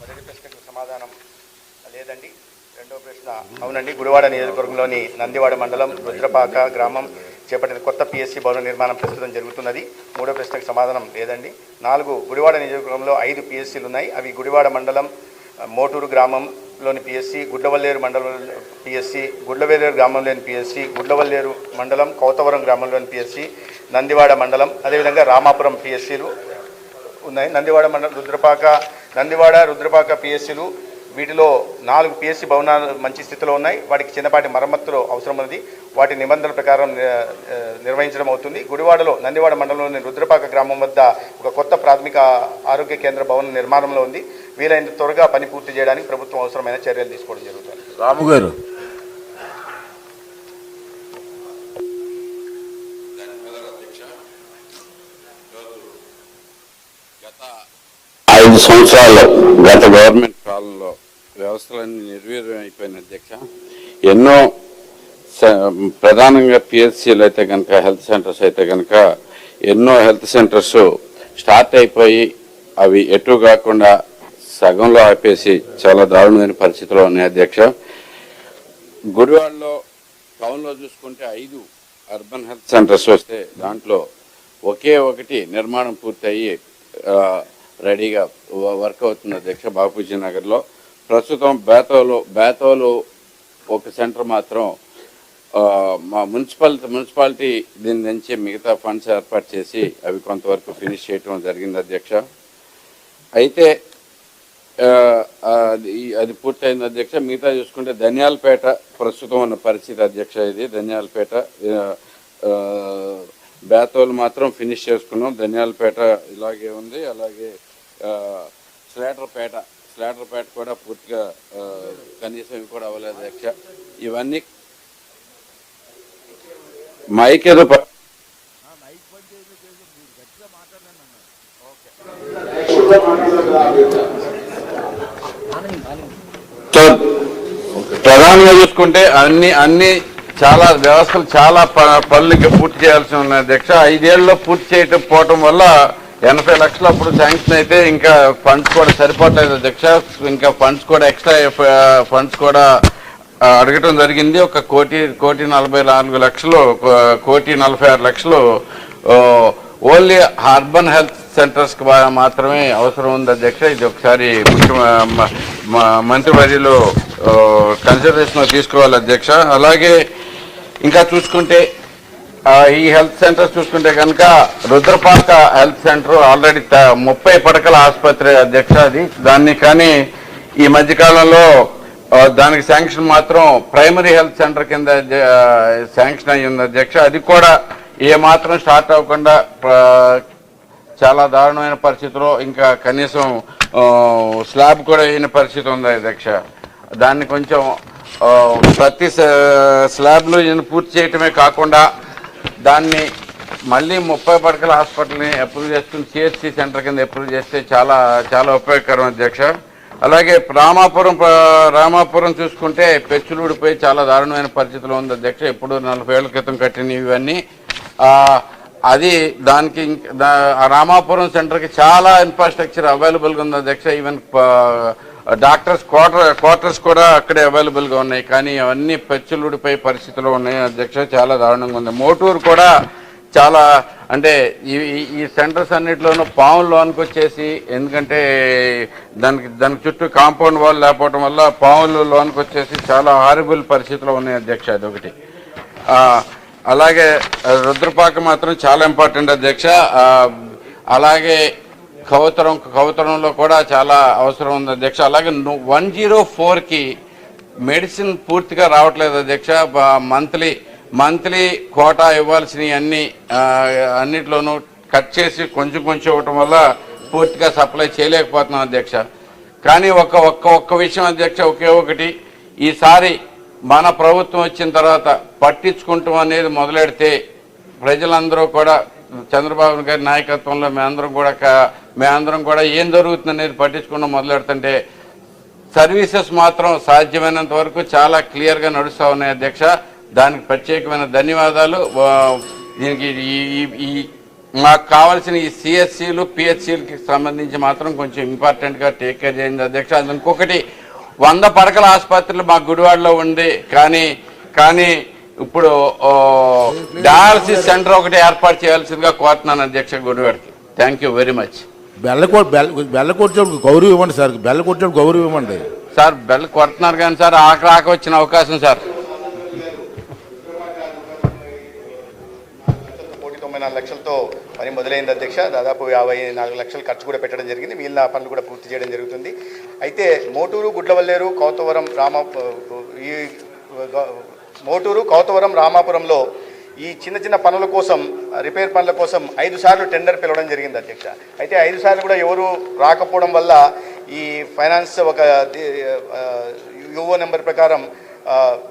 మొదటి ప్రశ్నకు సమాధానం లేదండి. రెండవ ప్రశ్న అవునండి. గుడివాడ నియోజకవర్గంలోని నందివాడ మండలం రుద్రపాక గ్రామం చేపట్టిన కొత్త పిఎస్సి భవన నిర్మాణం ప్రస్తుతం జరుగుతున్నది. మూడో ప్రశ్నకు సమాధానం లేదండి. 4 గుడివాడ నియోజకవర్గంలో 5 పిఎస్సీలు ఉన్నాయి. అవి గుడివాడ మండలం మోటూరు గ్రామంలోని పిఎస్సి, గుడ్లవల్లేరు మండలం పిఎస్సి, గుడ్లవేలేరు గ్రామంలోని పిఎస్సి, గుడ్లవల్లేరు మండలం కౌతవరం గ్రామంలోని పిఎస్సి, నందివాడ మండలం, అదేవిధంగా రామాపురం పిఎస్సీలు ఉన్నాయి. నందివాడ మండలం నందివాడ రుద్రపాక పిఎస్సీలు, వీటిలో 4 పిఎస్సి భవనాలు మంచి స్థితిలో ఉన్నాయి. వాటికి చిన్నపాటి మరమ్మతులు అవసరం ఉన్నది. వాటి నిబంధనల ప్రకారం నిర్వహించడం అవుతుంది. గుడివాడలో నందివాడ మండలంలోని రుద్రపాక గ్రామం వద్ద ఒక కొత్త ప్రాథమిక ఆరోగ్య కేంద్ర భవనం నిర్మాణంలో ఉంది. వీలైనంత త్వరగా పని పూర్తి చేయడానికి ప్రభుత్వం అవసరమైన చర్యలు తీసుకోవడం జరుగుతుంది. రాము గారు. సంవత్సరాల్లో గత గవర్నమెంట్ కాలంలో వ్యవస్థలన్నీ నిర్వీర్యం అయిపోయిన అధ్యక్ష. ఎన్నో ప్రధానంగా పిహెచ్సిలు అయితే కనుక, హెల్త్ సెంటర్స్ అయితే కనుక ఎన్నో హెల్త్ సెంటర్స్ స్టార్ట్ అయిపోయి అవి ఎటు కాకుండా సగంలో ఆపేసి చాలా దారుణమైన పరిస్థితిలో ఉన్నాయి అధ్యక్ష. గుడివాడలో టౌన్లో చూసుకుంటే 5 అర్బన్ హెల్త్ సెంటర్స్ వస్తే దాంట్లో ఒకే ఒకటి నిర్మాణం పూర్తయి రెడీగా వర్క్ అవుతుంది అధ్యక్ష. బాపూజీ నగర్లో ప్రస్తుతం బేతోలు ఒక సెంటర్ మాత్రం మా మున్సిపాలిటీ దీని నుంచి మిగతా ఫండ్స్ ఏర్పాటు చేసి అవి కొంతవరకు ఫినిష్ చేయటం జరిగింది అధ్యక్ష. అయితే అది పూర్తయింది అధ్యక్ష. మిగతా చూసుకుంటే ధనియాలపేట ప్రస్తుతం ఉన్న పరిస్థితి అధ్యక్ష. ఇది ధనియాలపేట, బేతోలు మాత్రం ఫినిష్ చేసుకున్నాం. ధనియాలపేట ఇలాగే ఉంది. అలాగే స్లేటర్పేట కూడా పూర్తిగా కనీసం ఇవి కూడా అవ్వలేదు అధ్యక్ష. ఇవన్నీ మైక్ ఏదో ప్రధానంగా చూసుకుంటే అన్ని చాలా వ్యవస్థలు చాలా పనులకి పూర్తి చేయాల్సి ఉన్నాయి అధ్యక్ష. 5 ఏళ్ళలో పూర్తి చేయకపోవటం వల్ల 80 లక్షలు అప్పుడు శాంక్షన్ అయితే ఇంకా ఫండ్స్ కూడా సరిపోవట్లేదు అధ్యక్ష. ఇంకా ఫండ్స్ కూడా ఎక్స్ట్రా ఫండ్స్ కూడా అడగటం జరిగింది. 1,44,00,000, 1,46,00,000 ఓన్లీ అర్బన్ హెల్త్ సెంటర్స్ కి మాత్రమే అవసరం ఉంది అధ్యక్ష. ఇది ఒకసారి మంత్రివర్యులు కన్సిడరేషన్ తీసుకోవాలి అధ్యక్ష. అలాగే ఇంకా చూసుకుంటే ఈ హెల్త్ సెంటర్స్ చూసుకుంటే కనుక రుద్రపాక హెల్త్ సెంటర్ ఆల్రెడీ 30 పడకల ఆసుపత్రి అధ్యక్ష. అది దాన్ని కానీ ఈ మధ్యకాలంలో దానికి శాంక్షన్ మాత్రం ప్రైమరీ హెల్త్ సెంటర్ కింద శాంక్షన్ అయ్యింది అధ్యక్ష. అది కూడా ఏ మాత్రం స్టార్ట్ అవ్వకుండా చాలా దారుణమైన పరిస్థితిలో, ఇంకా కనీసం స్లాబ్ కూడా అయిన పరిస్థితి ఉంది అధ్యక్ష. దాన్ని కొంచెం ప్రతి స్లాబ్లు పూర్తి చేయటమే కాకుండా దాన్ని మళ్ళీ 30 పడకల హాస్పిటల్ని అప్రూవ్ చేసుకుని సిహెచ్సి సెంటర్ కింద అప్రూవ్ చేస్తే చాలా చాలా ఉపయోగకరం అధ్యక్ష. అలాగే రామాపురం చూసుకుంటే పెచ్చులు ఊడిపోయి చాలా దారుణమైన పరిస్థితిలో ఉంది అధ్యక్ష. ఇప్పుడు 40 ఏళ్ల క్రితం కట్టినవి ఇవన్నీ. అది దానికి రామాపురం సెంటర్కి చాలా ఇన్ఫ్రాస్ట్రక్చర్ అవైలబుల్గా ఉంది అధ్యక్ష. ఈవెన్ డాక్టర్స్ క్వార్టర్స్ కూడా అక్కడే అవైలబుల్గా ఉన్నాయి. కానీ అవన్నీ పెచ్చులుడిపోయే పరిస్థితిలో ఉన్నాయి అధ్యక్ష. చాలా దారుణంగా ఉంది. మోటూరు కూడా చాలా, అంటే ఈ సెంటర్స్ అన్నింటిలోనూ పాములు లోనికి వచ్చేసి, ఎందుకంటే దానికి చుట్టూ కాంపౌండ్ వాల్ లేకపోవడం వల్ల పాములు లోనికి వచ్చేసి చాలా హారిబుల్ పరిస్థితిలో ఉన్నాయి అధ్యక్ష. అదొకటి. అలాగే రుద్రపాక మాత్రం చాలా ఇంపార్టెంట్ అధ్యక్ష. అలాగే కౌతరంలో కూడా చాలా అవసరం ఉంది అధ్యక్ష. అలాగే 104కి మెడిసిన్ పూర్తిగా రావట్లేదు అధ్యక్ష. మంత్లీ కోటా ఇవ్వాల్సినవి అన్నిట్లోనూ కట్ చేసి కొంచెం ఇవ్వటం వల్ల పూర్తిగా సప్లై చేయలేకపోతున్నాం అధ్యక్ష. కానీ ఒక్క విషయం అధ్యక్ష, ఒకే ఒకటి, ఈసారి మన ప్రభుత్వం వచ్చిన తర్వాత పట్టించుకుంటాం అనేది మొదలెడితే ప్రజలందరూ కూడా చంద్రబాబు గారి నాయకత్వంలో మేమందరం కూడా ఏం జరుగుతుంది అనేది పట్టించుకోవడం మొదలెడుతుంటే సర్వీసెస్ మాత్రం సాధ్యమైనంత వరకు చాలా క్లియర్గా నడుస్తూ ఉన్నాయి అధ్యక్ష. దానికి ప్రత్యేకమైన ధన్యవాదాలు. దీనికి మాకు కావాల్సిన ఈ సిఎస్సీలు పిహెచ్సిలకి సంబంధించి మాత్రం కొంచెం ఇంపార్టెంట్గా టేక్ కేర్ చేయండి అధ్యక్ష. అది ఇంకొకటి 100 పడకల ఆసుపత్రులు మా గుడివాడలో ఉంది, కానీ ఇప్పుడు డయాలసిస్ సెంటర్ ఒకటి ఏర్పాటు చేయాల్సిందిగా కోరుతున్నాను అధ్యక్ష గుడివాడకి. Thank you very much. బెల్ల కొట్టేప్పుడు గౌరవం ఇవ్వండి సార్, బెల్ల కొట్టేప్పుడు గౌరవం ఇవ్వండి సార్. బెల్ కొడుతున్నారు కానీ సార్ ఆఖరాక వచ్చిన అవకాశం సార్. 1,94 లక్షలతో పని మొదలైంది అధ్యక్ష. దాదాపు 54 లక్షలు ఖర్చు కూడా పెట్టడం జరిగింది. మిగిలిన పనులు కూడా పూర్తి చేయడం జరుగుతుంది. అయితే మోటూరు, గుడ్లవల్లేరు, కౌతవరం, రామాపురంలో ఈ చిన్న పనుల కోసం, రిపేర్ పనుల కోసం 5 సార్లు టెండర్ పిలవడం జరిగింది అధ్యక్ష. అయితే 5 సార్లు కూడా ఎవరు రాకపోవడం వల్ల ఈ ఫైనాన్స్ ఒక యుఓ నెంబర్ ప్రకారం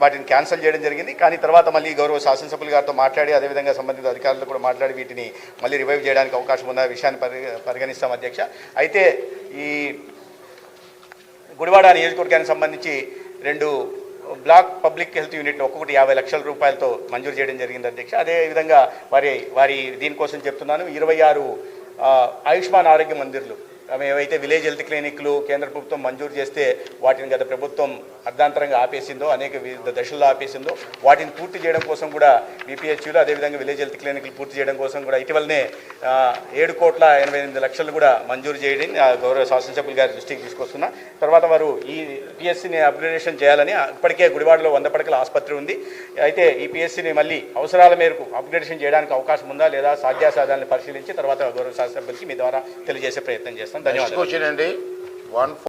వాటిని క్యాన్సిల్ చేయడం జరిగింది. కానీ తర్వాత మళ్ళీ గౌరవ శాసనసభ్యులు గారితో మాట్లాడి, అదేవిధంగా సంబంధిత అధికారులు కూడా మాట్లాడి వీటిని మళ్ళీ రివైవ్ చేయడానికి అవకాశం ఉన్న విషయాన్ని పరిగణిస్తాం అధ్యక్ష. అయితే ఈ గుడివాడ నియోజకవర్గానికి సంబంధించి 2 బ్లాక్ పబ్లిక్ హెల్త్ యూనిట్లు ఒక్కొక్కటి 50 లక్షల రూపాయలతో మంజూరు చేయడం జరిగింది అధ్యక్ష. అదేవిధంగా వారి దీనికోసం చెప్తున్నాను, 26 ఆయుష్మాన్ ఆరోగ్య మందిర్లు, ఏవైతే విలేజ్ హెల్త్ క్లినిక్లు కేంద్ర ప్రభుత్వం మంజూరు చేస్తే వాటిని గత ప్రభుత్వం అర్ధాంతరంగా ఆపేసిందో, అనేక వివిధ దశల్లో ఆపేసిందో, వాటిని పూర్తి చేయడం కోసం కూడా బీపీహెచ్యూలు, అదేవిధంగా విలేజ్ హెల్త్ క్లినిక్లు పూర్తి చేయడం కోసం కూడా ఇటీవలనే 7,88,00,000 కూడా మంజూరు చేయడం గౌరవ శాసనసభ్యులు గారి దృష్టికి తీసుకొస్తున్నా. తర్వాత వారు ఈ పిఎస్సిని అప్గ్రేడేషన్ చేయాలని, ఇప్పటికే గుడివాడలో 100 పడకల ఆసుపత్రి ఉంది. అయితే ఈ పిఎస్సిని మళ్ళీ అవసరాల మేరకు అప్గ్రేడేషన్ చేయడానికి అవకాశం ఉందా లేదా సాధ్యాసాధ్యాలను పరిశీలించి తర్వాత గౌరవ శాసనసభ్యులకి మీ ద్వారా తెలియజేసే ప్రయత్నం చేస్తాం. ధన్యవాదాలు.